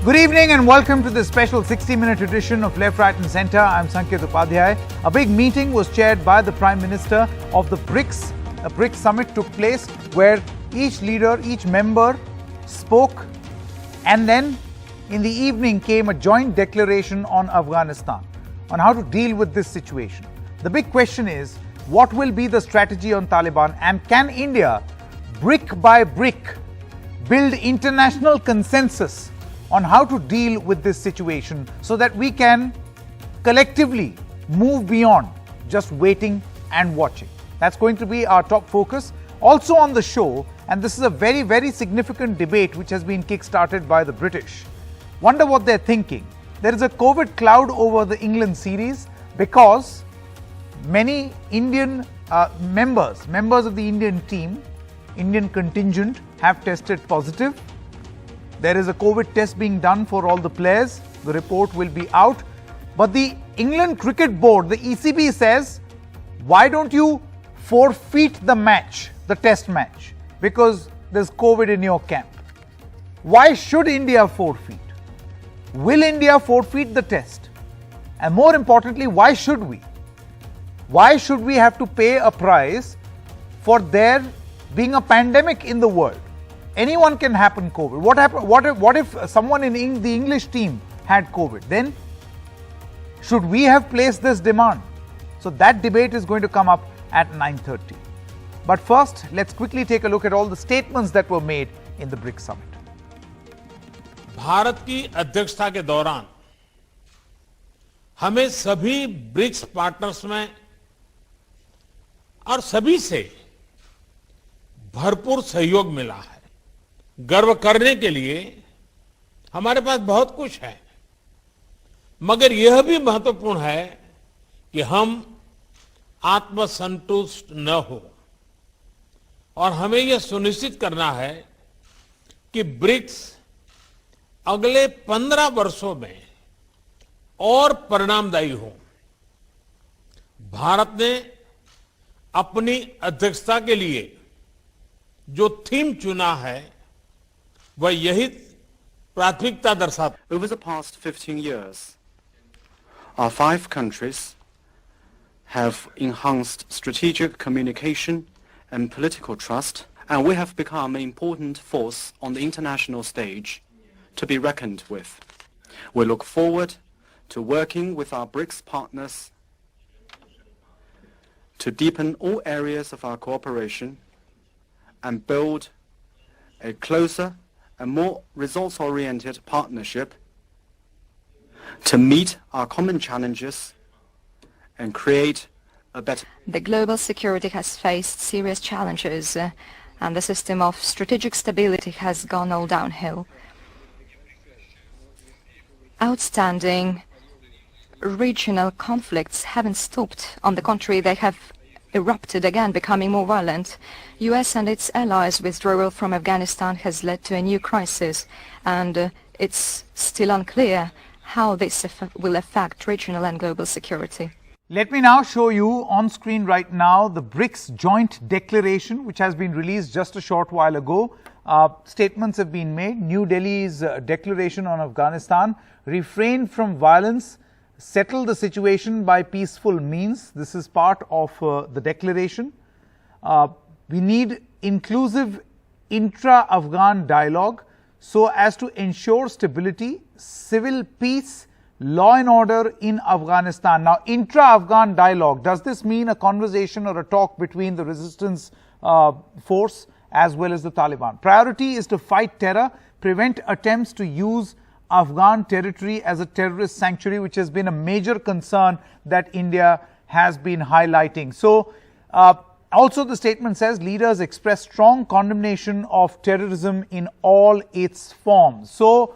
Good evening and welcome to this special 60-minute edition of Left, Right and Centre. I'm Sanket Upadhyay. A big meeting was chaired by the Prime Minister of the BRICS. A BRICS summit took place where each leader, each member spoke, and then in the evening came a joint declaration on Afghanistan, on how to deal with this situation. The big question is, what will be the strategy on Taliban, and can India, brick by brick, build international consensus on how to deal with this situation so that we can collectively move beyond just waiting and watching. That's going to be our top focus. Also on the show, and this is a very, very significant debate which has been kick-started by the British. Wonder what they're thinking. There is a COVID cloud over the England series because many Indian members of the Indian team, Indian contingent, have tested positive. There is a COVID test being done for all the players. The report will be out. But the England Cricket Board, the ECB, says, why don't you forfeit the match, the test match? Because there's COVID in your camp. Why should India forfeit? Will India forfeit the test? And more importantly, why should we? Why should we have to pay a price for there being a pandemic in the world? Anyone can happen COVID. What if someone in the English team had COVID? Then should we have placed this demand? So that debate is going to come up at 9:30. But first, let's quickly take a look at all the statements that were made in the BRICS summit. Bharat की अध्यक्षता के दौरान हमें सभी BRICS partners में और सभी से भरपूर सहयोग मिला है। गर्व करने के लिए हमारे पास बहुत कुछ है, मगर यह भी महत्वपूर्ण है कि हम आत्मसंतुष्ट न हो और हमें यह सुनिश्चित करना है कि ब्रिक्स अगले 15 वर्षों में और परिणामदायी हो। भारत ने अपनी अध्यक्षता के लिए जो थीम चुना है वह यही प्राथमिकता दर्शाता है। Over the past 15 years, our 5 countries have enhanced strategic communication and political trust, and we have become an important force on the international stage to be reckoned with. We look forward to working with our BRICS partners to deepen all areas of our cooperation and build a closer and more results-oriented partnership to meet our common challenges and create a better... The global security has faced serious challenges and the system of strategic stability has gone all downhill. Outstanding regional conflicts haven't stopped. On the contrary, they have erupted again, becoming more violent. US and its allies' withdrawal from Afghanistan has led to a new crisis, and it's still unclear how this will affect regional and global security. Let me now show you on screen right now the BRICS joint declaration, which has been released just a short while ago. Statements have been made. New Delhi's declaration on Afghanistan: refrain from violence, settle the situation by peaceful means. This is part of the declaration. We need inclusive intra-Afghan dialogue so as to ensure stability, civil peace, law and order in Afghanistan. Now, intra-Afghan dialogue, does this mean a conversation or a talk between the resistance force as well as the Taliban? Priority is to fight terror, prevent attempts to use Afghan territory as a terrorist sanctuary, which has been a major concern that India has been highlighting. So, also the statement says leaders express strong condemnation of terrorism in all its forms. So,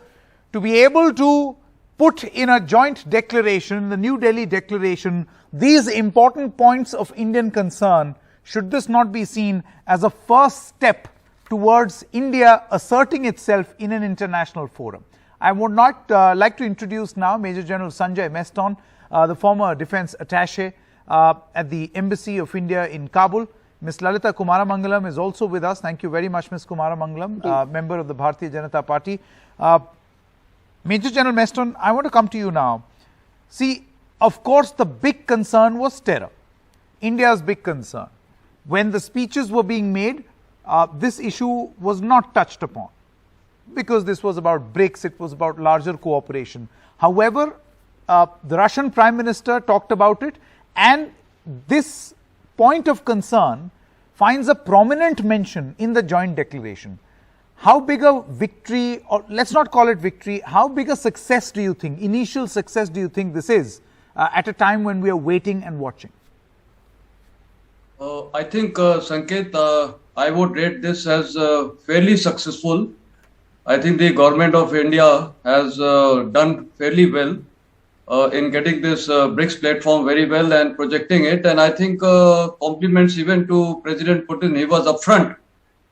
to be able to put in a joint declaration, the New Delhi declaration, these important points of Indian concern, should this not be seen as a first step towards India asserting itself in an international forum? I would not like to introduce now Major General Sanjay Meston, the former defense attaché at the Embassy of India in Kabul. Ms. Lalita Kumaramangalam is also with us. Thank you very much, Ms. Kumaramangalam, member of the Bharatiya Janata Party. Major General Meston, I want to come to you now. See, of course, the big concern was terror. India's big concern. When the speeches were being made, this issue was not touched upon because this was about BRICS, it was about larger cooperation. However, the Russian Prime Minister talked about it, and this point of concern finds a prominent mention in the joint declaration. How big a victory, or let's not call it victory, how big a success do you think, initial success do you think this is at a time when we are waiting and watching? I think, Sanket, I would rate this as fairly successful. I think the government of India has done fairly well in getting this BRICS platform very well and projecting it. And I think compliments even to President Putin. He was upfront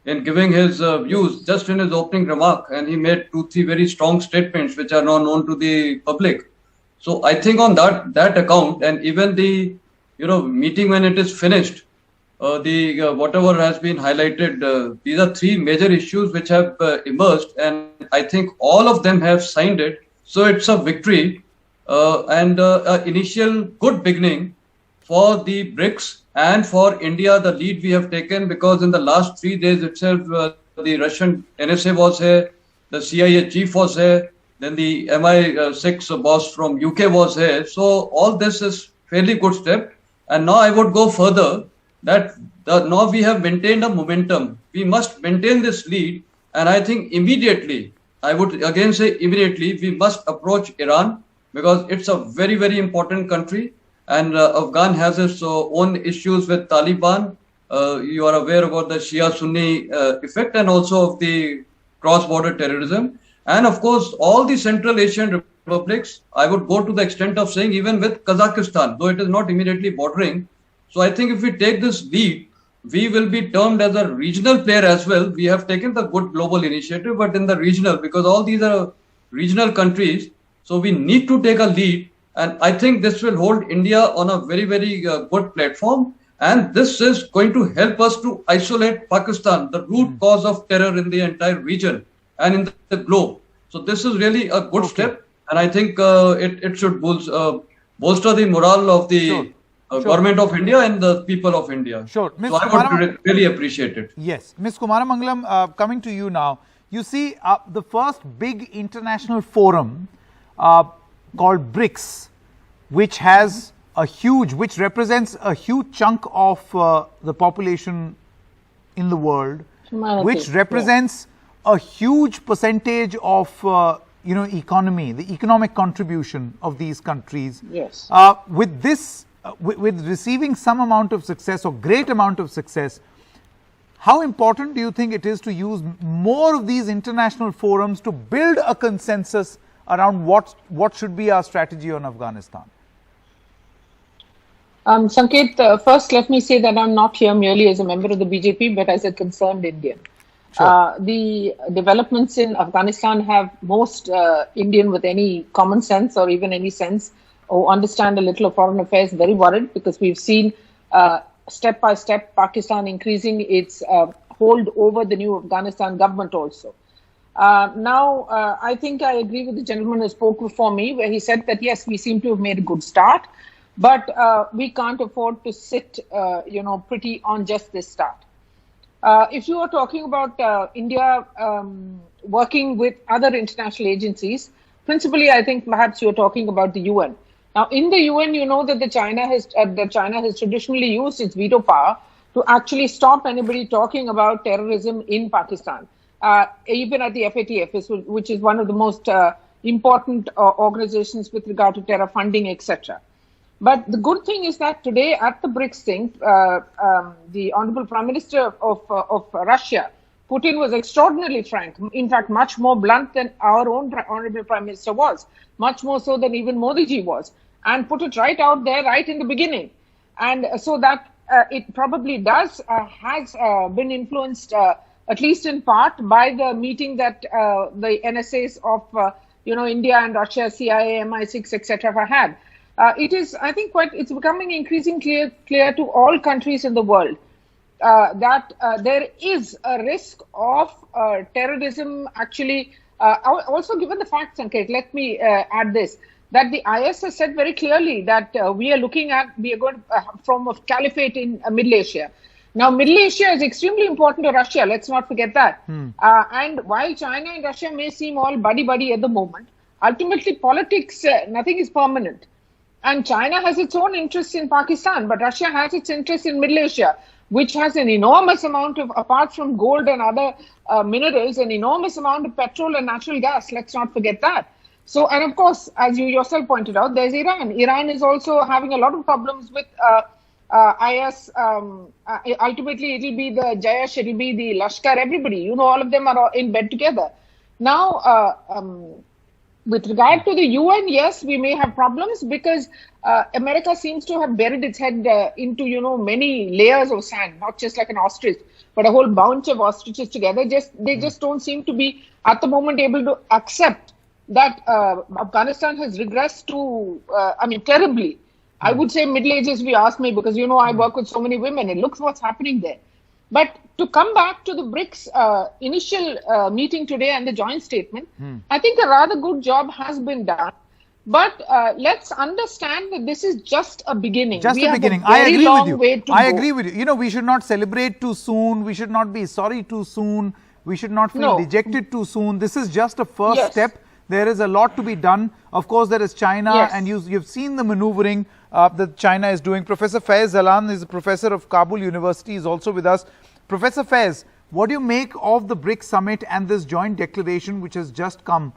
in giving his views just in his opening remark, and he made 2-3 very strong statements which are now known to the public. So I think on that account, and even the meeting when it is finished, whatever has been highlighted, these are 3 major issues which have emerged, and I think all of them have signed it. So it's a victory and an initial good beginning for the BRICS and for India, the lead we have taken, because in the last 3 days itself, the Russian NSA was here, the CIA chief was here, then the MI6 boss from UK was here. So all this is fairly good step. And now I would go further that now we have maintained a momentum. We must maintain this lead. And I think immediately, I would again say immediately, we must approach Iran because it's a very, very important country. And Afghan has its own issues with Taliban. You are aware about the Shia-Sunni effect and also of the cross-border terrorism. And of course, all the Central Asian republics, I would go to the extent of saying even with Kazakhstan, though it is not immediately bordering. So I think if we take this lead, we will be termed as a regional player as well. We have taken the good global initiative, but in the regional, because all these are regional countries, so we need to take a lead. And I think this will hold India on a very, very good platform. And this is going to help us to isolate Pakistan, the root cause of terror in the entire region and in the globe. So this is really a good step. And I think it should bolster the morale of the government of India and the people of India. Sure. So I would really appreciate it. Yes. Ms. Kumaramangalam, coming to you now. You see, the first big international forum called BRICS, which represents a huge chunk of the population in the world, which represents a huge percentage of economy, the economic contribution of these countries. Yes. With this, with receiving some amount of success or great amount of success, how important do you think it is to use more of these international forums to build a consensus around what should be our strategy on Afghanistan? Sanket, first let me say that I'm not here merely as a member of the BJP, but as a concerned Indian. Sure. The developments in Afghanistan have most Indian with any common sense or even any sense or understand a little of foreign affairs very worried, because we've seen step by step Pakistan increasing its hold over the new Afghanistan government also. Now, I think I agree with the gentleman who spoke before me, where he said that, yes, we seem to have made a good start, but we can't afford to sit, pretty on just this start. If you are talking about India working with other international agencies, principally, I think perhaps you're talking about the UN. Now, in the UN, you know that China has traditionally used its veto power to actually stop anybody talking about terrorism in Pakistan. Even at the FATF, which is one of the most important organizations with regard to terror funding, etc. But the good thing is that today at the BRICS thing, the Honorable Prime Minister of Russia, Putin, was extraordinarily frank, in fact, much more blunt than our own Honorable Prime Minister was, much more so than even Modi ji was, and put it right out there, right in the beginning. And so that it probably has been influeenced at least in part by the meeting that the NSAs of India and Russia, CIA, MI6, etc. have had. It is, I think, it's becoming increasingly clear to all countries in the world that there is a risk of terrorism actually Also, given the fact, Sanket, let me add this, that the IS has said very clearly that we are going from a caliphate in Middle Asia. Now, Middle Asia is extremely important to Russia. Let's not forget that. And while China and Russia may seem all buddy-buddy at the moment, ultimately politics, nothing is permanent. And China has its own interests in Pakistan, but Russia has its interests in Middle Asia, which has an enormous amount of, apart from gold and other minerals, an enormous amount of petrol and natural gas. Let's not forget that. So, and of course, as you yourself pointed out, there's Iran. Iran is also having a lot of problems with IS. Ultimately, it'll be the Jaish, it'll be the Lashkar, everybody. You know, all of them are in bed together. Now, with regard to the UN, yes, we may have problems because America seems to have buried its head into, many layers of sand, not just like an ostrich, but a whole bunch of ostriches together. They just don't seem to be at the moment able to accept that Afghanistan has regressed to, terribly. I would say Middle Ages, if you ask me, because, I work with so many women and look what's happening there. But to come back to the BRICS initial meeting today and the joint statement, I think a rather good job has been done. But let's understand that this is just a beginning. Just a beginning. I agree with you. I agree with you. We should not celebrate too soon. We should not be sorry too soon. We should not feel dejected too soon. This is just a first step. There is a lot to be done. Of course, there is China, and you've seen the maneuvering that China is doing. Professor Faiz Zalan is a professor of Kabul University, is also with us. Professor Faiz, what do you make of the BRICS summit and this joint declaration which has just come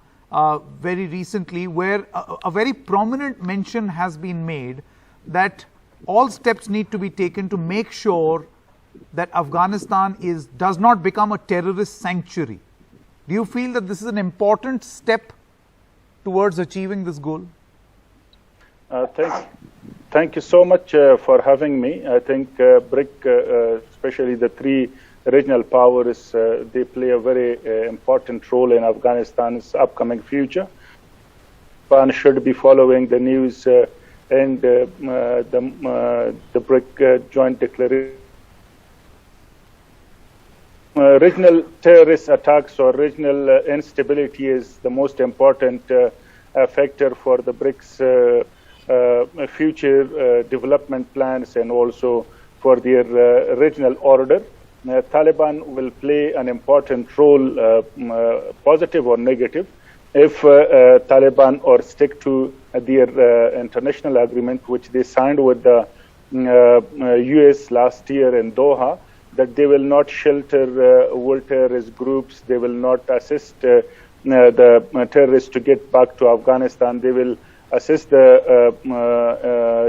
very recently, where a very prominent mention has been made that all steps need to be taken to make sure that Afghanistan does not become a terrorist sanctuary? Do you feel that this is an important step towards achieving this goal? Thank you so much for having me. I think BRIC, especially the three regional powers, they play a very important role in Afghanistan's upcoming future. Japan should be following the news and the BRIC joint declaration. Regional terrorist attacks or regional instability is the most important factor for the BRICS future development plans and also for their regional order. Taliban will play an important role, positive or negative, if Taliban or stick to their international agreement which they signed with the US last year in Doha, that they will not shelter world terrorist groups, they will not assist the terrorists to get back to Afghanistan, they will assist the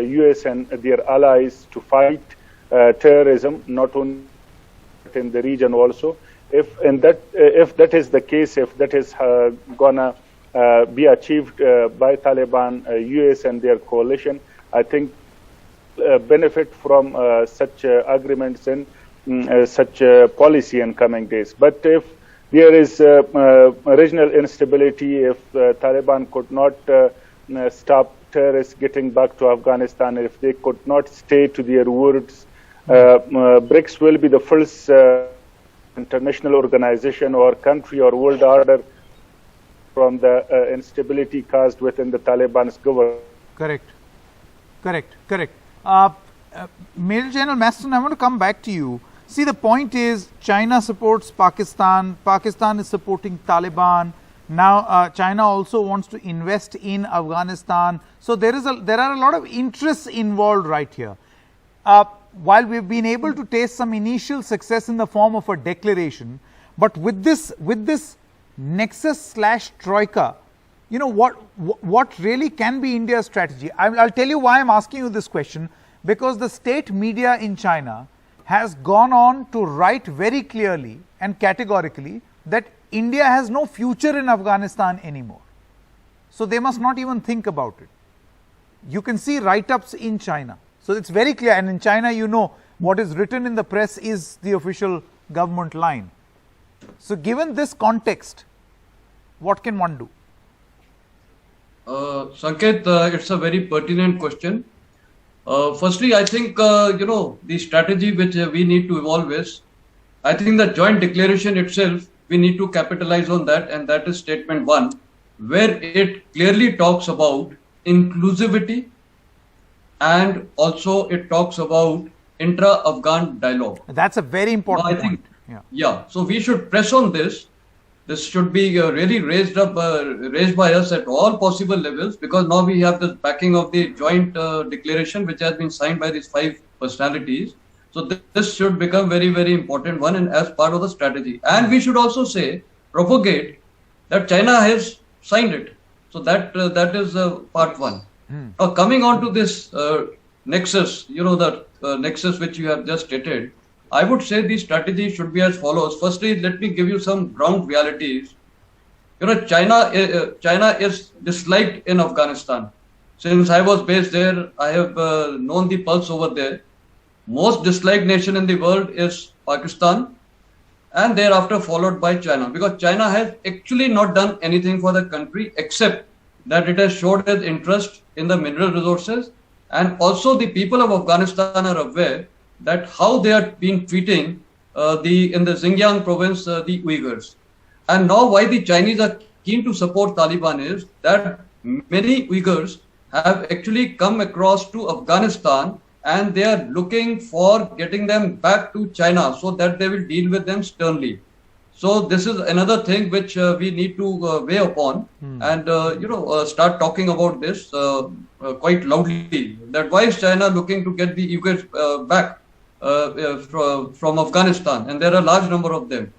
US and their allies to fight terrorism, not only in the region also. If that is the case, if that is gonna be achieved by Taliban, US and their coalition, I think benefit from such agreements and such policy in coming days. But if there is regional instability, if Taliban could not stop terrorists getting back to Afghanistan, if they could not stay to their words, BRICS will be the first international organization or country or world order from the instability caused within the Taliban's government. Correct. Major General Maston, I want to come back to you. See, the point is China supports Pakistan, Pakistan is supporting Taliban. Now China also wants to invest in Afghanistan. So there are a lot of interests involved right here. While we've been able to taste some initial success in the form of a declaration, but with this nexus/troika, what really can be India's strategy? I'll tell you why I'm asking you this question, because the state media in China has gone on to write very clearly and categorically that India has no future in Afghanistan anymore. So they must not even think about it. You can see write-ups in China. So it's very clear, and in China, what is written in the press is the official government line. So given this context, what can one do? Sanket, it's a very pertinent question. Firstly, I think, the strategy which we need to evolve is, I think the joint declaration itself we need to capitalize on that, and that is statement 1, where it clearly talks about inclusivity and also it talks about intra-Afghan dialogue. That's a very important I think, point. yeah. So we should press on this. This should be really raised by us at all possible levels, because now we have the backing of the joint declaration which has been signed by these 5 personalities. So this should become very, very important one, and as part of the strategy. And we should also say, propagate that China has signed it. So that is part 1. Now coming on to this nexus, the nexus which you have just stated, I would say the strategy should be as follows. Firstly, let me give you some ground realities. China is disliked in Afghanistan. Since I was based there, I have known the pulse over there. Most disliked nation in the world is Pakistan, and thereafter followed by China, because China has actually not done anything for the country except that it has showed its interest in the mineral resources, and also the people of Afghanistan are aware that how they are being treating in the Xinjiang province the Uyghurs. And now why the Chinese are keen to support Taliban is that many Uyghurs have actually come across to Afghanistan, and they are looking for getting them back to China so that they will deal with them sternly. So this is another thing which we need to weigh upon and start talking about this quite loudly. That why is China looking to get the Uyghurs back from Afghanistan, and there are a large number of them.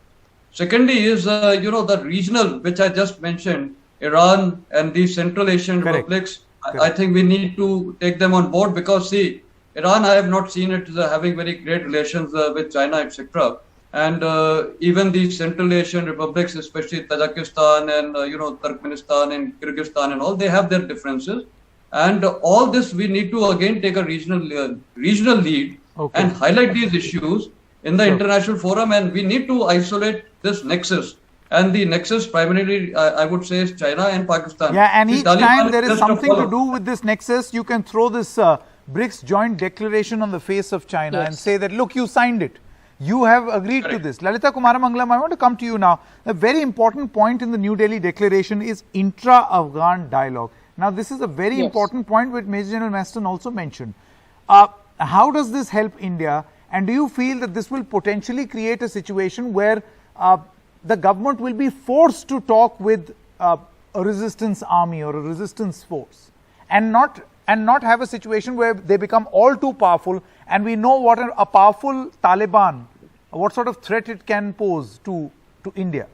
Secondly is the regional, which I just mentioned, Iran and the Central Asian republics. I think we need to take them on board, because see, Iran, I have not seen it having very great relations with China, etc. And even the Central Asian republics, especially Tajikistan and Turkmenistan and Kyrgyzstan and all, they have their differences. And all this we need to again take a regional lead and highlight these issues in the international forum, and we need to isolate this nexus. And the nexus primarily, I would say, is China and Pakistan. Yeah, and each time there is something to do with this nexus, you can throw this BRICS joint declaration on the face of China and say that, look, you signed it. You have agreed to this. Lalita Kumaramangalam, I want to come to you now. A very important point in the New Delhi declaration is intra-Afghan dialogue. Now, this is a very important point which Major General Maston also mentioned. How does this help India? And do you feel that this will potentially create a situation where the government will be forced to talk with a resistance army or a resistance force, and not have a situation where they become all too powerful, and we know what a powerful Taliban, what sort of threat it can pose to India?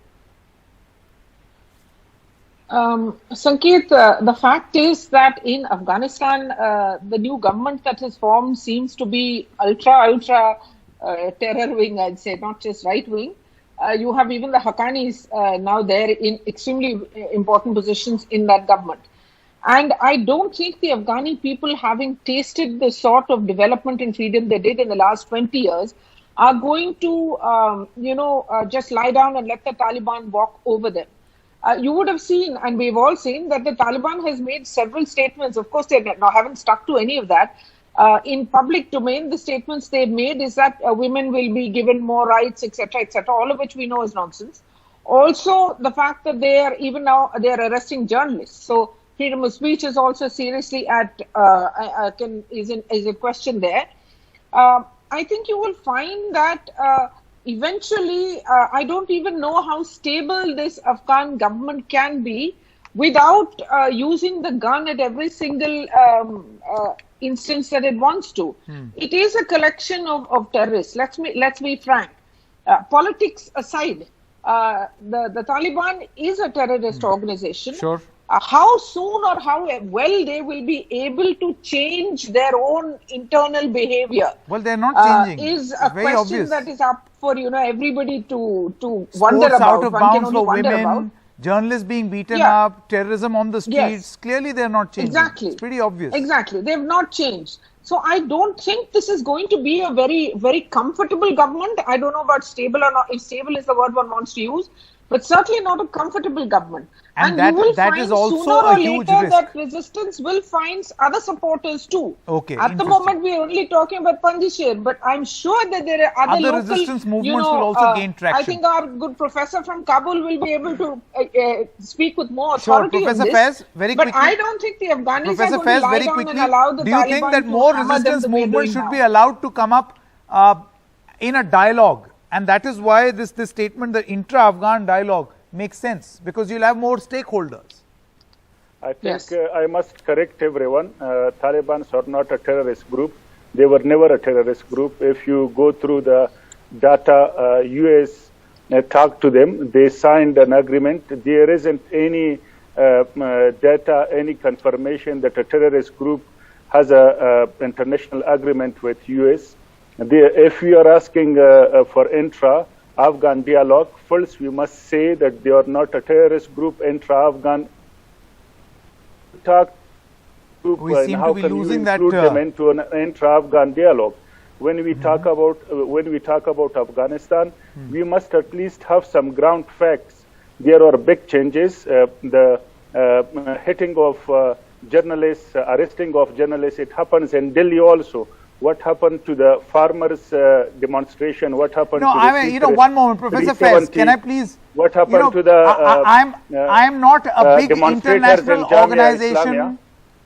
Sanket, the fact is that in Afghanistan, the new government that has formed seems to be ultra terror wing, I'd say, not just right wing. You have even the Haqqanis now there in extremely important positions in that government. And I don't think the Afghani people, having tasted the sort of development and freedom they did in the last 20 years, are going to, just lie down and let the Taliban walk over them. You would have seen, and we've all seen, that the Taliban has made several statements. Of course, they haven't stuck to any of that. In public domain, the statements they've made is that women will be given more rights, etc., all of which we know is nonsense. Also, the fact that they are arresting journalists. So, freedom of speech is also seriously is a question there. I think you will find that eventually, I don't even know how stable this Afghan government can be without using the gun at every single instance that it wants to. It is a collection of terrorists. Let's be frank. Politics aside, the Taliban is a terrorist organization. Sure. How soon or how well they will be able to change their own internal behavior? Well, they're not changing. Is a question obvious. That is up for everybody to wonder about. Out of bounds for women, journalists being beaten up, terrorism on the streets. Yes. Clearly, they're not changing. Exactly. It's pretty obvious. Exactly. They've not changed. So I don't think this is going to be a very, very comfortable government. I don't know about stable or not, if stable is the word one wants to use. but certainly not a comfortable government. And you will that find is also sooner a or huge later risk. that resistance will find other supporters too. Okay, At the moment, we are only talking about Panjshir, but I'm sure that there are other local resistance movements will also gain traction. I think our good professor from Kabul will be able to speak with more Sure, authority Professor on this. Faiz, very but quickly. I don't think the Afghanis Professor are going Faiz, to lie very down quickly, and allow the do you Taliban think that to more hammer them resistance the way they're movements doing should now? be allowed to come up in a dialogue? And that is why this statement, the intra-Afghan dialogue, makes sense, because you'll have more stakeholders. I think Yes. I must correct everyone. Taliban are not a terrorist group. They were never a terrorist group. If you go through the data, US talked to them. They signed an agreement. There isn't any data, any confirmation that a terrorist group has a international agreement with US. If we are asking for intra-Afghan dialogue, first we must say that they are not a terrorist group. Intra-Afghan talk group, We and seem how to be can you losing that, include them into an intra-Afghan dialogue? When we talk about Afghanistan, we must at least have some ground facts. There are big changes. The hitting of journalists, arresting of journalists, it happens in Delhi also. What happened to the farmers' demonstration? What happened No, to I mean, one moment, Professor Faiz, can I please? What happened to the? I'm not a big demonstrators international in Jamia organization. Islamia?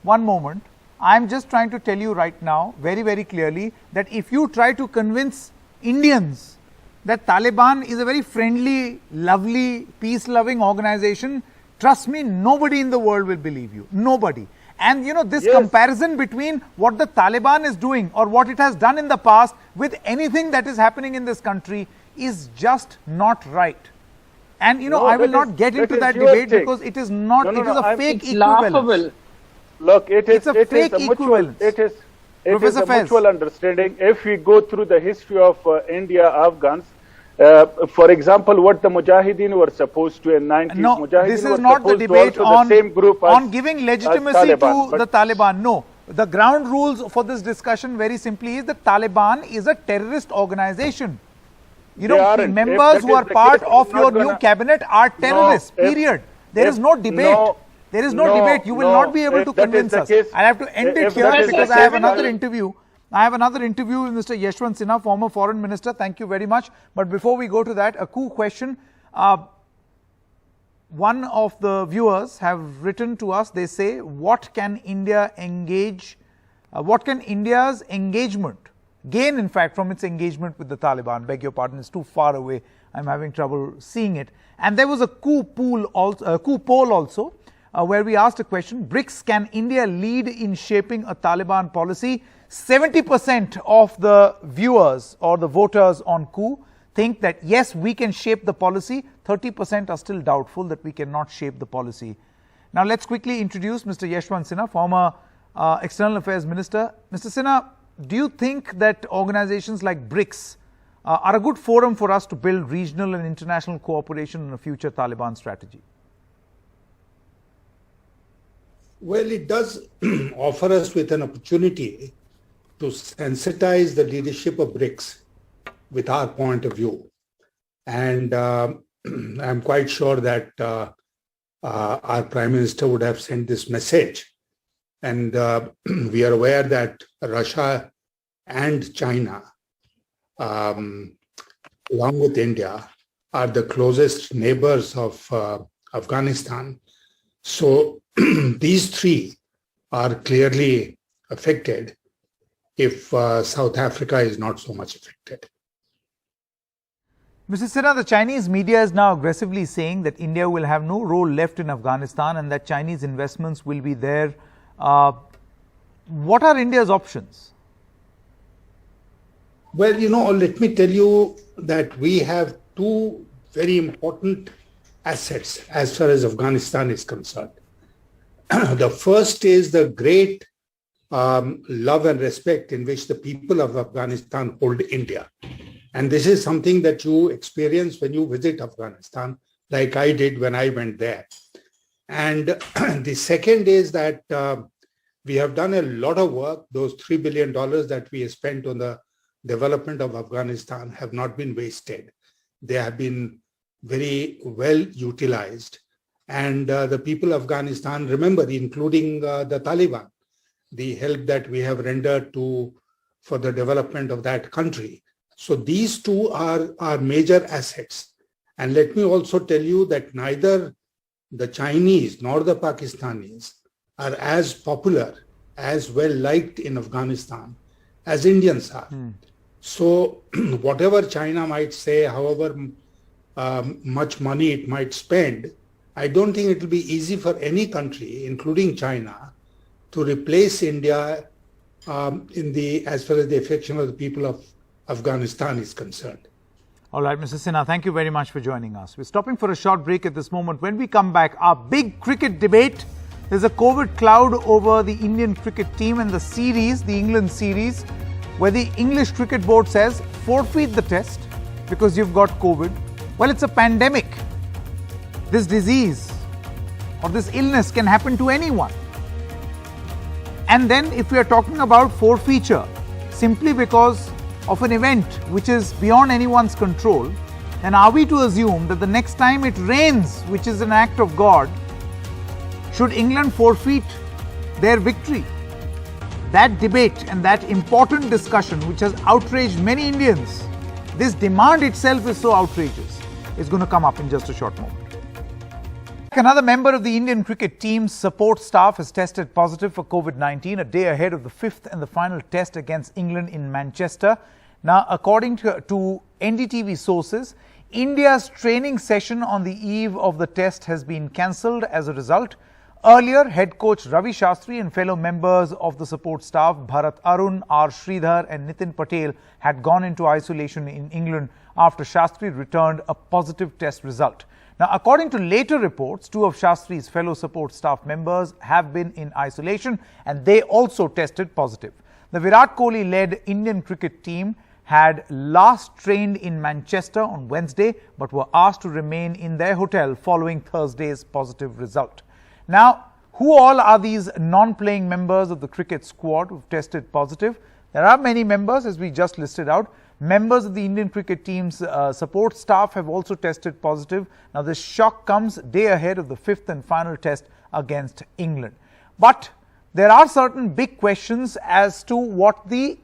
One moment. I'm just trying to tell you right now, very, very clearly, that if you try to convince Indians that Taliban is a very friendly, lovely, peace-loving organization, trust me, nobody in the world will believe you. Nobody. And this comparison between what the Taliban is doing or what it has done in the past with anything that is happening in this country is just not right. And I will not get into that debate because it is not, it is a fake equivalence. Laughable. Look, it is a fake equivalence. It is Professor a Faiz. mutual understanding. If we go through the history of India, Afghans, for example, what the Mujahideen were supposed to in 90s, No, Mujahideen this were is not the supposed to debate also the same group on giving legitimacy Taliban, to the Taliban. No, the ground rules for this discussion very simply is that Taliban is a terrorist organization. aren't. Members If who that are is the part case, of I'm not your new gonna- cabinet are terrorists, if- period. There is no debate. There is no debate. You will not be able to if that is convince the us. case- I'll have to end it if here that is because the I have case, another I'll- interview. I have another interview with Mr. Yashwant Sinha, former foreign minister. Thank you very much. But before we go to that, a cool question. One of the viewers have written to us. They say, what can India engage? What can India's engagement gain, in fact, from its engagement with the Taliban? Beg your pardon, it's too far away. I'm having trouble seeing it. And there was a coup poll also, where we asked a question: BRICS, can India lead in shaping a Taliban policy? 70% of the viewers or the voters on coup think that yes, we can shape the policy. 30% are still doubtful that we cannot shape the policy. Now let's quickly introduce Mr. Yashwant Sinha, former External Affairs Minister. Mr. Sinha, do you think that organizations like BRICS are a good forum for us to build regional and international cooperation in a future Taliban strategy? Well, it does offer us with an opportunity to sensitize the leadership of BRICS with our point of view. And I'm quite sure that our Prime Minister would have sent this message. And we are aware that Russia and China, along with India, are the closest neighbors of Afghanistan. So these three are clearly affected if South Africa is not so much affected. Mr. Sinha, the Chinese media is now aggressively saying that India will have no role left in Afghanistan and that Chinese investments will be there. What are India's options? Well, let me tell you that we have two very important assets as far as Afghanistan is concerned. The first is the great love and respect in which the people of Afghanistan hold India. And this is something that you experience when you visit Afghanistan, like I did when I went there. And the second is that we have done a lot of work. Those $3 billion that we spent on the development of Afghanistan have not been wasted. They have been very well utilized. And the people of Afghanistan, remember, including the Taliban, the help that we have rendered for the development of that country. So these two are major assets. And let me also tell you that neither the Chinese nor the Pakistanis are as popular, as well liked in Afghanistan as Indians are. So whatever China might say, however much money it might spend, I don't think it will be easy for any country, including China, to replace India as far as the affection of the people of Afghanistan is concerned. All right, Mr. Sinha, thank you very much for joining us. We're stopping for a short break at this moment. When we come back, our big cricket debate. There's a COVID cloud over the Indian cricket team and the series, the England series, where the English Cricket Board says forfeit the test because you've got COVID. Well, it's a pandemic. This disease or this illness can happen to anyone. And then if we are talking about forfeiture simply because of an event which is beyond anyone's control, then are we to assume that the next time it rains, which is an act of God, should England forfeit their victory? That debate and that important discussion which has outraged many Indians, this demand itself is so outrageous, is going to come up in just a short moment. Another member of the Indian cricket team's support staff has tested positive for COVID-19 a day ahead of the fifth and the final test against England in Manchester. Now, according to NDTV sources, India's training session on the eve of the test has been cancelled as a result. Earlier, head coach Ravi Shastri and fellow members of the support staff Bharat Arun, R. Sridhar and Nitin Patel had gone into isolation in England after Shastri returned a positive test result. Now, according to later reports, two of Shastri's fellow support staff members have been in isolation and they also tested positive. The Virat Kohli-led Indian cricket team had last trained in Manchester on Wednesday but were asked to remain in their hotel following Thursday's positive result. Now, who all are these non-playing members of the cricket squad who've tested positive? There are many members, as we just listed out. Members of the Indian cricket team's support staff have also tested positive. Now, this shock comes day ahead of the fifth and final test against England. But there are certain big questions as to what the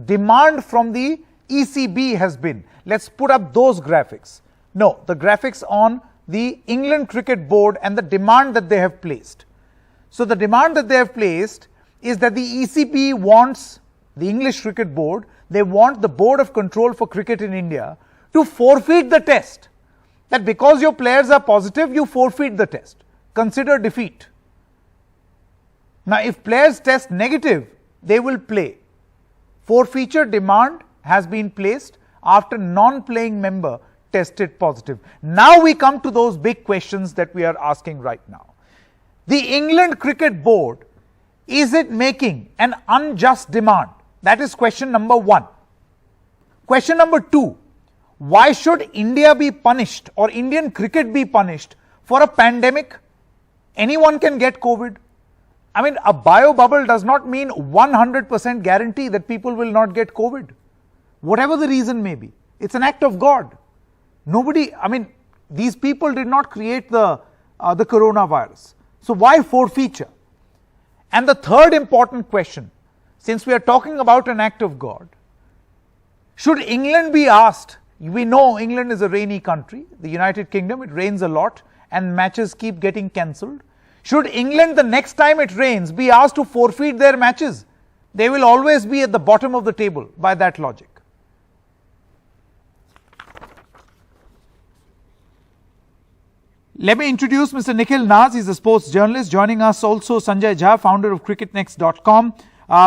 demand from the ECB has been. Let's put up those graphics. No, the graphics on the England Cricket Board and the demand that they have placed. So the demand that they have placed is that the ECB wants the English Cricket Board, they want the Board of Control for Cricket in India to forfeit the test. That because your players are positive, you forfeit the test. Consider defeat. Now, if players test negative, they will play. Forfeiture demand has been placed after non-playing member tested positive. Now we come to those big questions that we are asking right now. The England Cricket Board, is it making an unjust demand? That is question number one. Question number two, why should India be punished or Indian cricket be punished for a pandemic? Anyone can get COVID. I mean, a bio bubble does not mean 100% guarantee that people will not get COVID. Whatever the reason may be, it's an act of God. Nobody, I mean, these people did not create the coronavirus. So why forfeiture? And the third important question, since we are talking about an act of God, should England be asked? We know England is a rainy country, the United Kingdom, it rains a lot and matches keep getting cancelled. Should England, the next time it rains, be asked to forfeit their matches? They will always be at the bottom of the table by that logic. Let me introduce Mr. Nikhil Naz. He's a sports journalist. Joining us also Sanjay Jha, founder of cricketnext.com.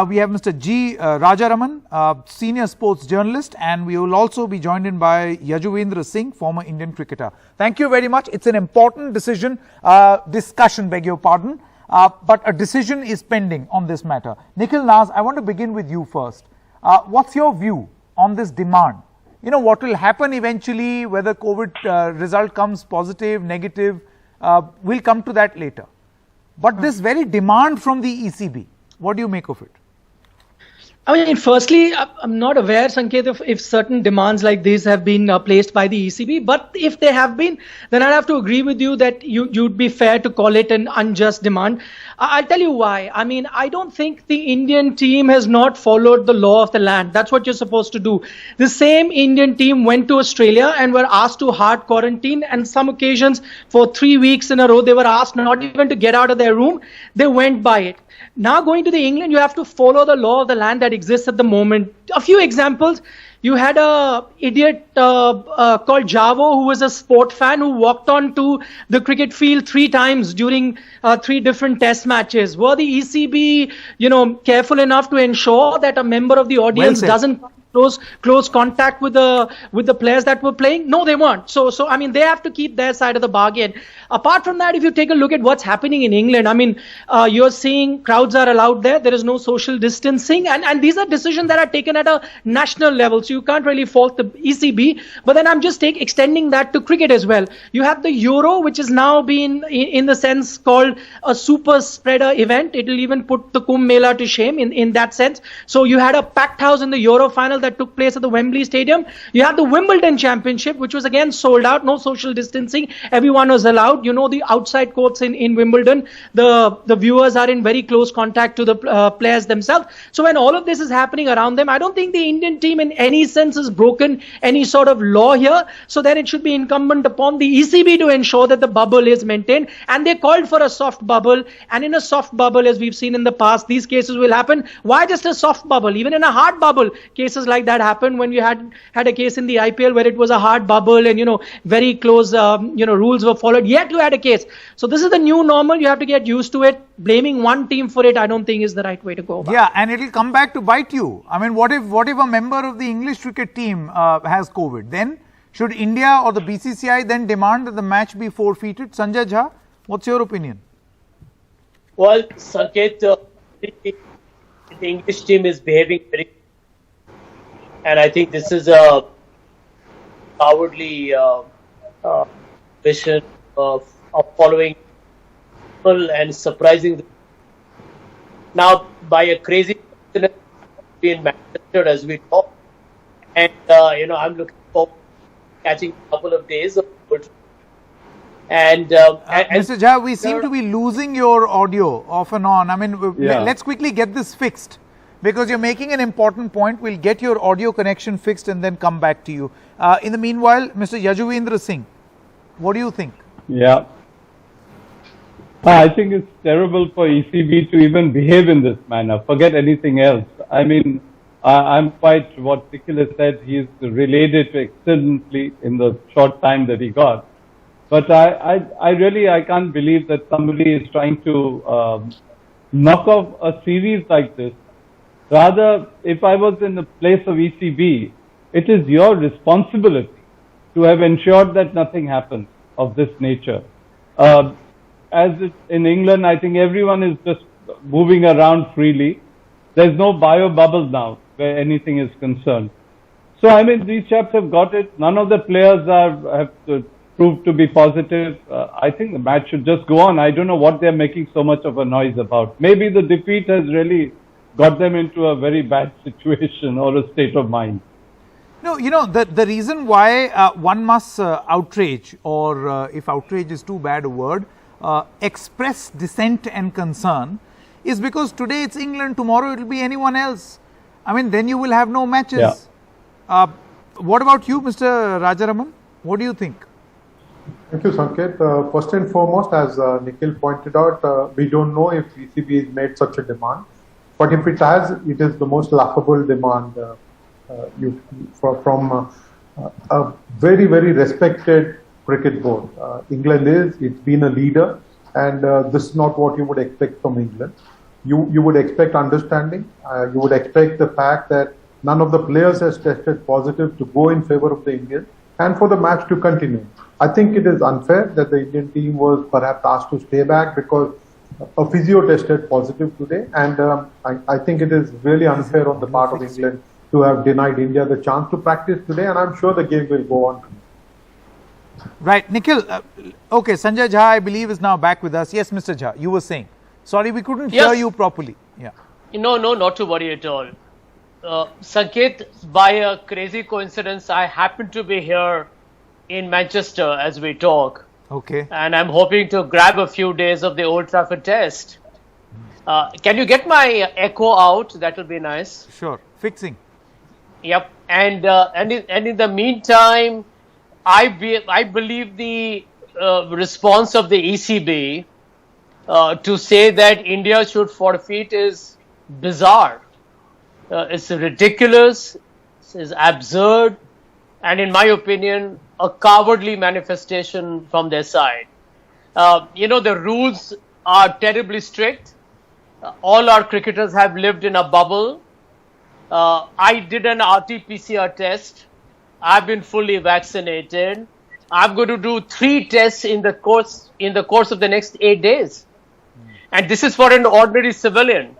We have Mr. G. Rajaraman, senior sports journalist, and we will also be joined in by Yajuvendra Singh, former Indian cricketer. Thank you very much. It's an important discussion, beg your pardon, but a decision is pending on this matter. Nikhil Naz, I want to begin with you first. What's your view on this demand? You know, what will happen eventually, whether COVID result comes positive, negative, we'll come to that later. But this very demand from the ECB, what do you make of it? I mean, firstly, I'm not aware, Sanket, if certain demands like these have been placed by the ECB. But if they have been, then I'd have to agree with you that you'd be fair to call it an unjust demand. I'll tell you why. I mean, I don't think the Indian team has not followed the law of the land. That's what you're supposed to do. The same Indian team went to Australia and were asked to hard quarantine. And some occasions for 3 weeks in a row, they were asked not even to get out of their room. They went by it. Now going to the England, you have to follow the law of the land that exists at the moment. A few examples. You had a idiot called Javo, who was a sport fan, who walked on to the cricket field 3 times during 3 different test matches. Were the ECB, careful enough to ensure that a member of the audience doesn't close contact with the players that were playing? No, they weren't. So I mean, they have to keep their side of the bargain. Apart from that, if you take a look at what's happening in England, I mean, you're seeing crowds are allowed there. There is no social distancing, and these are decisions that are taken at a national level. So you can't really fault the ECB. But then I'm just extending that to cricket as well. You have the Euro, which has now been in the sense called a super spreader event. It will even put the Kumbh Mela to shame in that sense. So you had a packed house in the Euro final that took place at the Wembley Stadium. You have the Wimbledon Championship, which was again sold out, no social distancing. Everyone was allowed. The outside courts in Wimbledon, the viewers are in very close contact to the players themselves. So when all of this is happening around them, I don't think the Indian team in any sense has broken any sort of law here. So then it should be incumbent upon the ECB to ensure that the bubble is maintained. And they called for a soft bubble. And in a soft bubble, as we've seen in the past, these cases will happen. Why just a soft bubble? Even in a hard bubble, cases like that happen. When you had a case in the IPL where it was a hard bubble and, very close, rules were followed. Yet you had a case. So this is the new normal. You have to get used to it. Blaming one team for it, I don't think is the right way to go about. Yeah, and it'll come back to bite you. I mean, what if a member of the English cricket team has COVID? Then should India or the BCCI then demand that the match be forfeited? Sanjay Jha, what's your opinion? Well, Sanket, the English team is behaving very, and I think this is a cowardly vision of following people and surprising them. Now, by a crazy in Manchester as we talk, and I'm looking forward to catching a couple of days of good. And Mr. Jha, we seem to be losing your audio off and on. I mean, let's quickly get this fixed, because you're making an important point. We'll get your audio connection fixed and then come back to you. In the meanwhile, Mr. Yajuvendra Singh, what do you think? Yeah. I think it's terrible for ECB to even behave in this manner. Forget anything else. I mean, I'm quite what Nikhil said. He's relayed it excellently in the short time that he got. But I really can't believe that somebody is trying to knock off a series like this. Rather, if I was in the place of ECB, it is your responsibility to have ensured that nothing happens of this nature. As in England, I think everyone is just moving around freely. There's no bio bubble now where anything is concerned. So, I mean, these chaps have got it. None of the players have proved to be positive. I think the match should just go on. I don't know what they're making so much of a noise about. Maybe the defeat has really got them into a very bad situation or a state of mind. No, the reason why one must outrage, or if outrage is too bad a word, express dissent and concern is because today it's England, tomorrow it will be anyone else. I mean, then you will have no matches. Yeah. What about you, Mr. Rajaraman? What do you think? Thank you, Sanket. First and foremost, as Nikhil pointed out, we don't know if ECB has made such a demand. But if it has, it is the most laughable demand from a very, very respected cricket board. It's been a leader, and this is not what you would expect from England. You would expect understanding. You would expect the fact that none of the players has tested positive to go in favor of the Indians and for the match to continue. I think it is unfair that the Indian team was perhaps asked to stay back because a physio tested positive today, and I think it is really unfair on the part of England to have denied India the chance to practice today, and I'm sure the game will go on. Right, Nikhil. Okay, Sanjay Jha, I believe, is now back with us. Yes, Mr. Jha, you were saying. Sorry, we couldn't hear you properly. Yeah. No, not to worry at all. Sanket, by a crazy coincidence, I happen to be here in Manchester as we talk. Okay. And I'm hoping to grab a few days of the Old Trafford test. Can you get my echo out? That will be nice. Sure. Fixing. Yep. And in the meantime, I believe the response of the ECB to say that India should forfeit is bizarre. It's ridiculous, it's absurd, and in my opinion, a cowardly manifestation from their side. The rules are terribly strict. All our cricketers have lived in a bubble. I did an RT-PCR test. I've been fully vaccinated. I'm going to do 3 tests in the course of the next 8 days. And this is for an ordinary civilian.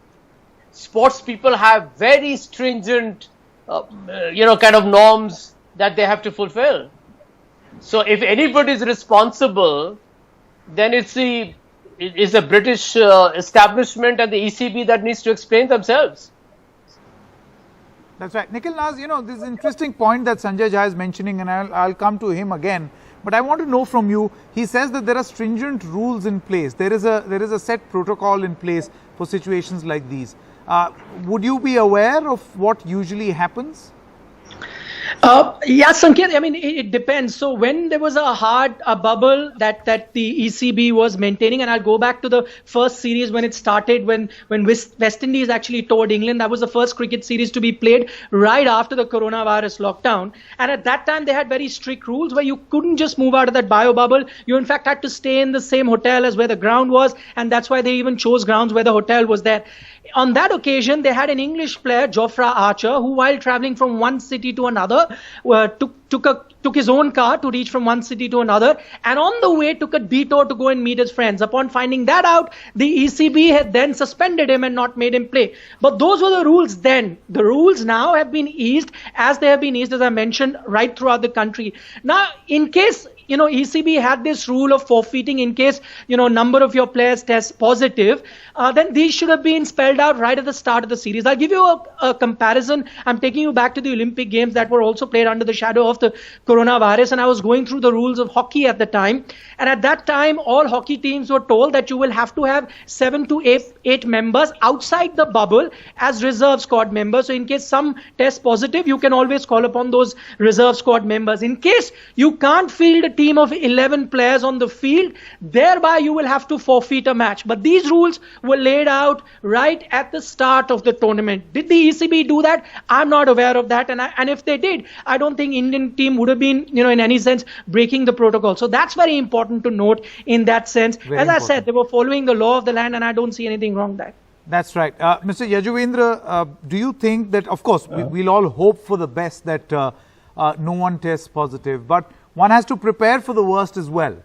Sports people have very stringent, kind of norms that they have to fulfill. So if anybody is responsible, then it's the British establishment and the ECB that needs to explain themselves. That's right. Nikhil Naz, this is an interesting point that Sanjay Jha is mentioning, and I'll come to him again. But I want to know from you, he says that there are stringent rules in place. There is a set protocol in place for situations like these. Would you be aware of what usually happens? Yeah, Sanket, I mean, it depends. So when there was a bubble that the ECB was maintaining, and I'll go back to the first series when it started, when West Indies actually toured England. That was the first cricket series to be played right after the coronavirus lockdown. And at that time, they had very strict rules where you couldn't just move out of that bio bubble. You, in fact, had to stay in the same hotel as where the ground was. And that's why they even chose grounds where the hotel was there. On that occasion, they had an English player, Jofra Archer, who while traveling from one city to another, took his own car to reach from one city to another, and on the way took a detour to go and meet his friends. Upon finding that out, the ECB had then suspended him and not made him play. But those were the rules then. The rules now have been eased, as they have been eased, as I mentioned, right throughout the country. Now, in case ECB had this rule of forfeiting in case, number of your players test positive, then these should have been spelled out right at the start of the series. I'll give you a comparison. I'm taking you back to the Olympic Games that were also played under the shadow of the coronavirus, and I was going through the rules of hockey at the time. And at that time, all hockey teams were told that you will have to have 7 to 8 members outside the bubble as reserve squad members. So in case some test positive, you can always call upon those reserve squad members. In case you can't field a team of 11 players on the field, thereby you will have to forfeit a match. But these rules were laid out right at the start of the tournament. Did the ECB do that? I'm not aware of that. And if they did, I don't think Indian team would have been, in any sense, breaking the protocol. So that's very important to note in that sense. As I said, they were following the law of the land, and I don't see anything wrong there. That's right. Mr. Yajuvendra, do you think that, of course, we'll all hope for the best that no one tests positive, but one has to prepare for the worst as well,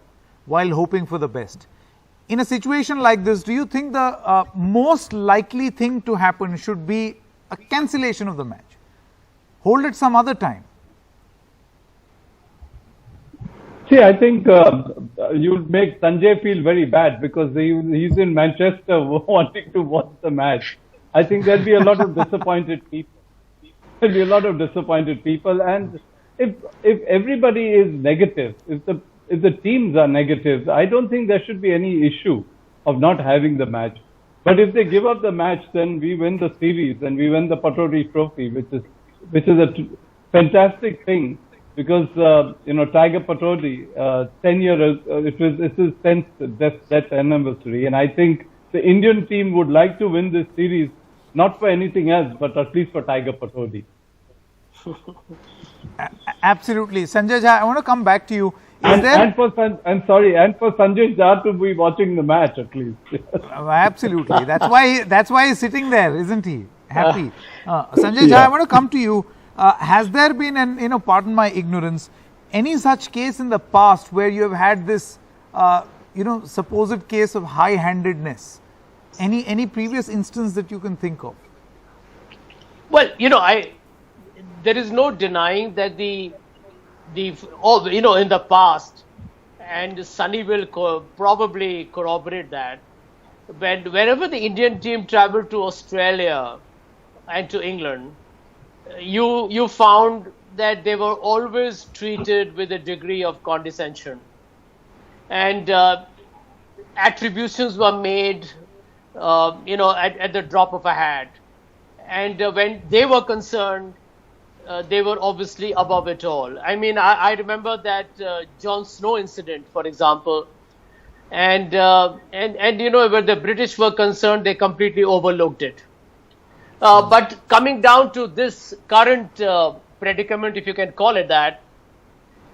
while hoping for the best. In a situation like this, do you think the most likely thing to happen should be a cancellation of the match? Hold it some other time? See, I think you'll make Sanjay feel very bad because he's in Manchester wanting to watch the match. I think there'll be a lot of disappointed people. There'll be a lot of disappointed people, and if everybody is negative, if the teams are negative, I don't think there should be any issue of not having the match. But if they give up the match, then we win the series and we win the Patori Trophy, which is a fantastic thing. Because Tiger Patori, 10 years, it is his 10th death anniversary, and I think the Indian team would like to win this series, not for anything else, but at least for Tiger Patori. Absolutely, Sanjay Jha, I want to come back to you. And for Sanjay Jha to be watching the match at least. Absolutely, that's why he's sitting there, isn't he? Happy. Sanjay Jha, I want to come to you. Has there been, and pardon my ignorance, any such case in the past where you have had this, supposed case of high-handedness? Any previous instance that you can think of? Well, there is no denying that in the past, and Sunny will probably corroborate that, whenever the Indian team traveled to Australia and to England, you found that they were always treated with a degree of condescension, and attributions were made, at the drop of a hat. And when they were concerned, they were obviously above it all. I mean, I remember that Jon Snow incident, for example, and where the British were concerned, they completely overlooked it. But coming down to this current predicament, if you can call it that,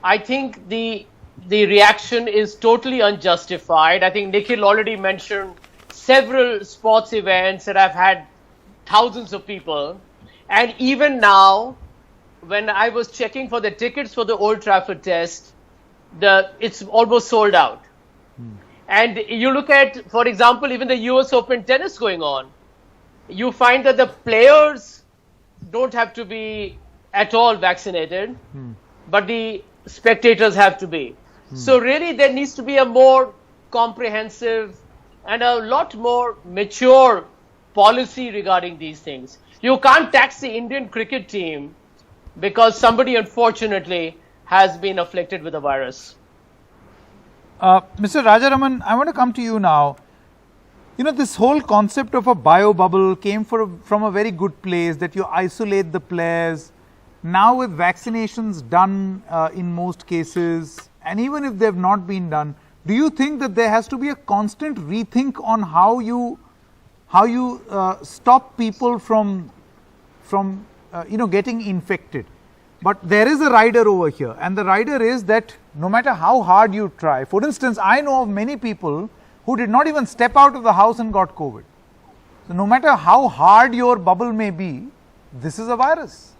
I think the reaction is totally unjustified. I think Nikhil already mentioned several sports events that have had thousands of people. And even now, when I was checking for the tickets for the Old Trafford test, it's almost sold out. And you look at, for example, even the US Open tennis going on, you find that the players don't have to be at all vaccinated, but the spectators have to be. So really there needs to be a more comprehensive and a lot more mature policy regarding these things. You can't tax the Indian cricket team because somebody unfortunately has been afflicted with the virus. Mr. Rajaraman, I want to come to you now. You know, this whole concept of a bio bubble came from a very good place, that you isolate the players. Now with vaccinations done in most cases, and even if they have not been done, do you think that there has to be a constant rethink on how you stop people from getting infected? But there is a rider over here, and the rider is that no matter how hard you try, for instance, I know of many people who did not even step out of the house and got COVID. So no matter how hard your bubble may be, this is a virus.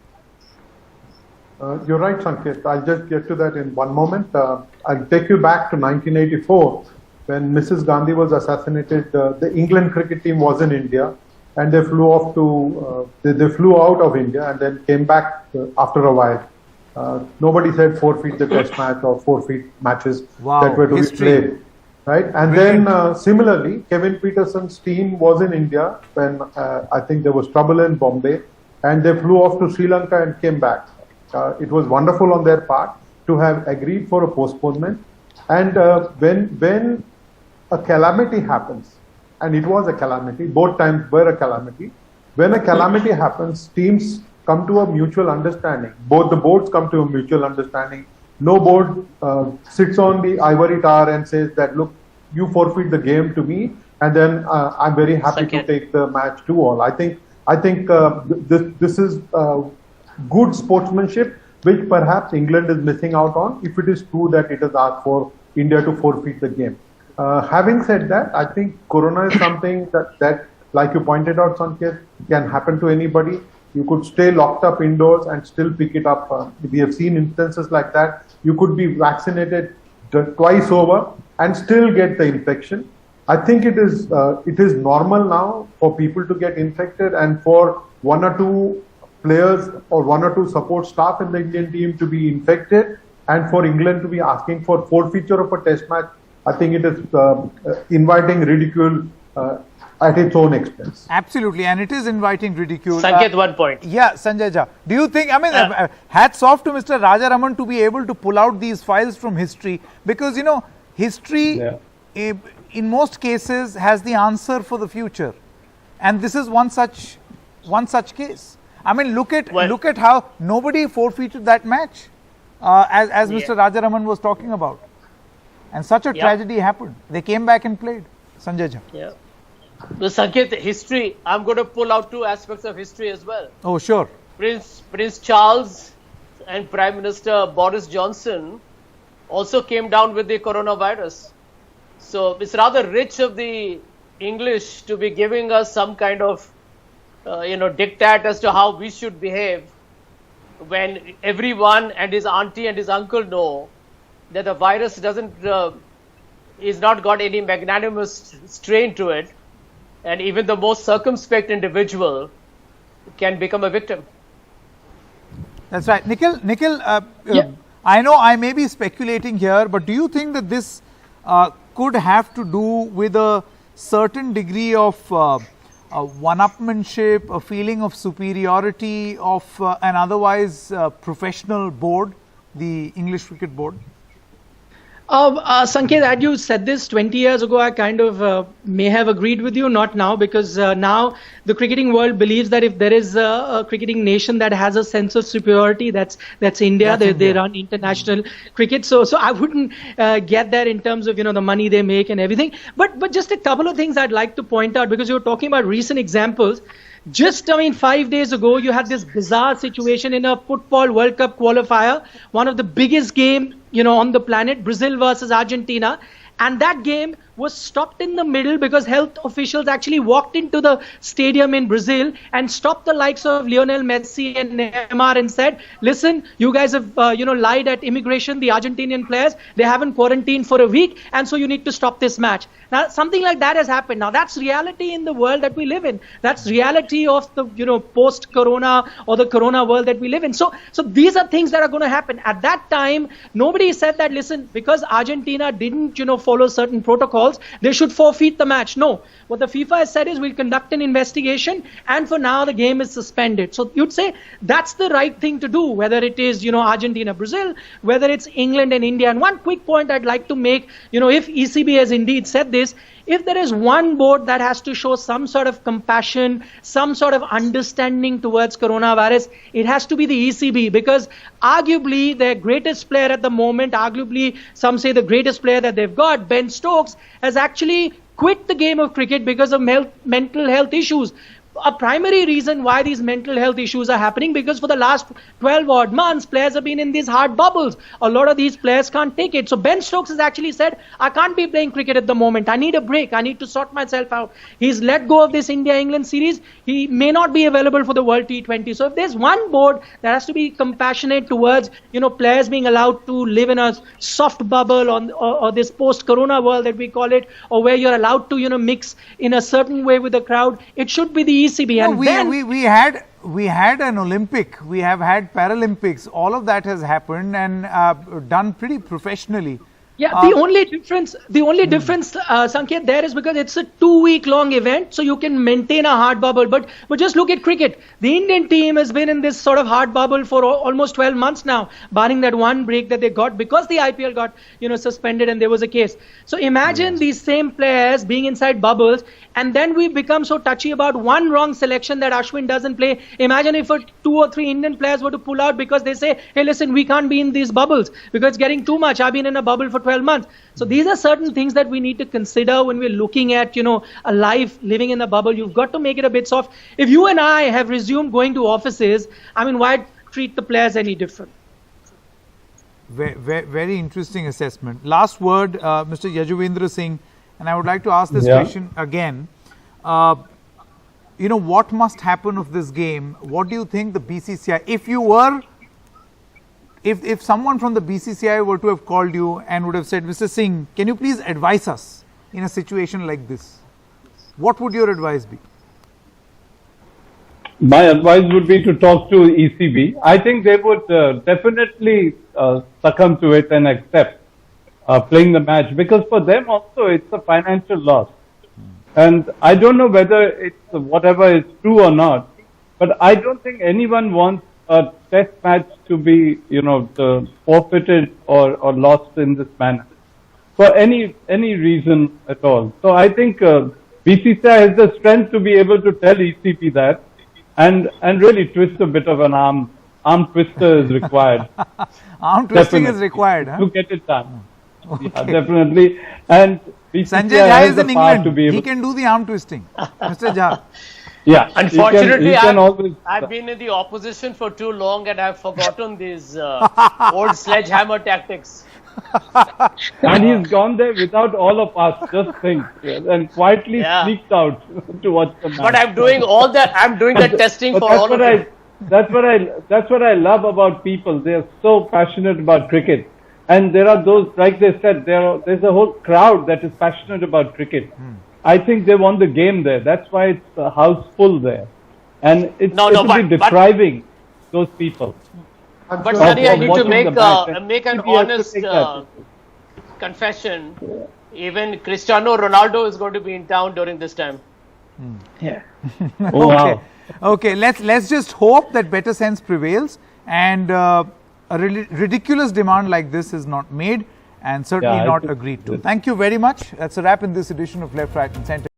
You're right, Sanket. I'll just get to that in one moment. I'll take you back to 1984 when Mrs. Gandhi was assassinated. The England cricket team was in India, and they flew off to they flew out of India and then came back after a while. Nobody said forfeit the test match or forfeit matches that were to be played. Right? And then similarly, Kevin Peterson's team was in India when I think there was trouble in Bombay, and they flew off to Sri Lanka and came back. It was wonderful on their part to have agreed for a postponement. And when a calamity happens, and it was a calamity, both times were a calamity, when a calamity happens, teams come to a mutual understanding. Both the boards come to a mutual understanding. No board sits on the ivory tower and says that, look, you forfeit the game to me, and then I'm very happy to take the match to all. I think this is good sportsmanship, which perhaps England is missing out on, if it is true that it has asked for India to forfeit the game. Having said that, I think Corona is something that, like you pointed out, Sanket, can happen to anybody. You could stay locked up indoors and still pick it up. We have seen instances like that. You could be vaccinated twice over and still get the infection. I think it is normal now for people to get infected, and for one or two players or one or two support staff in the Indian team to be infected, and for England to be asking for forfeiture of a test match. I think it is inviting ridicule at its own expense. Absolutely, and it is inviting ridicule. Sanket, one point. Yeah, Sanjay Jha. Do you think, I mean, hats off to Mr. Rajaraman to be able to pull out these files from history, because, you know, history in most cases has the answer for the future. And this is one such case. I mean, look at how nobody forfeited that match, as Mr. Rajaraman was talking about. And such a tragedy happened. They came back and played. Sanjay Jha. Yeah. The Sanket, history, I'm going to pull out two aspects of history as well. Oh, sure. Prince Charles and Prime Minister Boris Johnson also came down with the coronavirus. So it's rather rich of the English to be giving us some kind of, diktat as to how we should behave, when everyone and his auntie and his uncle know that the virus is not got any magnanimous strain to it, and even the most circumspect individual can become a victim. That's right. Nikhil, I know I may be speculating here, but do you think that this could have to do with a certain degree of one-upmanship, a feeling of superiority of an otherwise professional board, the English Cricket Board? Sanket, had you said this 20 years ago, I kind of may have agreed with you, not now, because now the cricketing world believes that if there is a cricketing nation that has a sense of superiority, that's India. They run international cricket. So I wouldn't get there in terms of, the money they make and everything. But just a couple of things I'd like to point out, because you were talking about recent examples. Just, 5 days ago, you had this bizarre situation in a football World Cup qualifier, one of the biggest game, on the planet, Brazil versus Argentina. And that game was stopped in the middle because health officials actually walked into the stadium in Brazil and stopped the likes of Lionel Messi and Neymar and said, listen, you guys have, lied at immigration, the Argentinian players, they haven't quarantined for a week, and so you need to stop this match. Now, something like that has happened. Now, that's reality in the world that we live in. That's reality of the, post-corona or the corona world that we live in. So these are things that are going to happen. At that time, nobody said that, listen, because Argentina didn't, follow certain protocols, they should forfeit the match. No. What the FIFA has said is we'll conduct an investigation, and for now the game is suspended. So you'd say that's the right thing to do, whether it is, Argentina, Brazil, whether it's England and India. And one quick point I'd like to make, if ECB has indeed said this, if there is one board that has to show some sort of compassion, some sort of understanding towards coronavirus, it has to be the ECB, because arguably their greatest player at the moment, arguably some say the greatest player that they've got, Ben Stokes, has actually quit the game of cricket because of mental health issues. A primary reason why these mental health issues are happening, because for the last 12 odd months, players have been in these hard bubbles. A lot of these players can't take it. So Ben Stokes has actually said, I can't be playing cricket at the moment. I need a break. I need to sort myself out. He's let go of this India-England series. He may not be available for the World T20. So if there's one board that has to be compassionate towards, players being allowed to live in a soft bubble or this post-corona world that we call it, or where you're allowed to, mix in a certain way with the crowd, it should be the ECB. No, And we had an Olympic, we have had Paralympics, all of that has happened and done pretty professionally. Yeah, the only difference, Sanket, there is because it's a 2-week-long event, so you can maintain a hard bubble. But just look at cricket. The Indian team has been in this sort of hard bubble for almost 12 months now, barring that one break that they got because the IPL got, suspended and there was a case. So imagine these same players being inside bubbles, and then we become so touchy about one wrong selection that Ashwin doesn't play. Imagine if 2 or 3 Indian players were to pull out because they say, hey, listen, we can't be in these bubbles because it's getting too much. I've been in a bubble for 12 months. So these are certain things that we need to consider when we're looking at, a life living in a bubble. You've got to make it a bit soft. If you and I have resumed going to offices, why treat the players any different? Very interesting assessment. Last word, Mr. Yajuvendra Singh, and I would like to ask this question again. What must happen of this game? What do you think the BCCI, if someone from the BCCI were to have called you and would have said, Mr. Singh, can you please advise us in a situation like this? What would your advice be? My advice would be to talk to ECB. I think they would definitely succumb to it and accept playing the match, because for them also it's a financial loss. And I don't know whether it's whatever is true or not, but I don't think anyone wants a test match to be, forfeited or lost in this manner for any reason at all. So I think BCCI has the strength to be able to tell ECB that, and really twist a bit of an arm twister is required. Arm twisting is required, huh? To get it done. Okay. Yeah, definitely. And BCCI Sanjay Jha has is the in power England. to be able. He can do the arm twisting. Mr. Jha. Yeah. Unfortunately, always, I've been in the opposition for too long and I've forgotten these old sledgehammer tactics. And he's gone there without all of us, just think, and quietly sneaked out to watch the match. But I'm doing all that. I'm doing the testing for all of you. That's what I love about people. They are so passionate about cricket. And there are those, like they said, there's a whole crowd that is passionate about cricket. I think they want the game there. That's why it's a house full there. And it will be depriving those people. But Sunny, I need to make an honest confession. Even Cristiano Ronaldo is going to be in town during this time. Yeah. Oh, wow. Okay, let's just hope that better sense prevails and a ridiculous demand like this is not made and certainly not agreed to. Thank you very much. That's a wrap in this edition of Left, Right and Centre.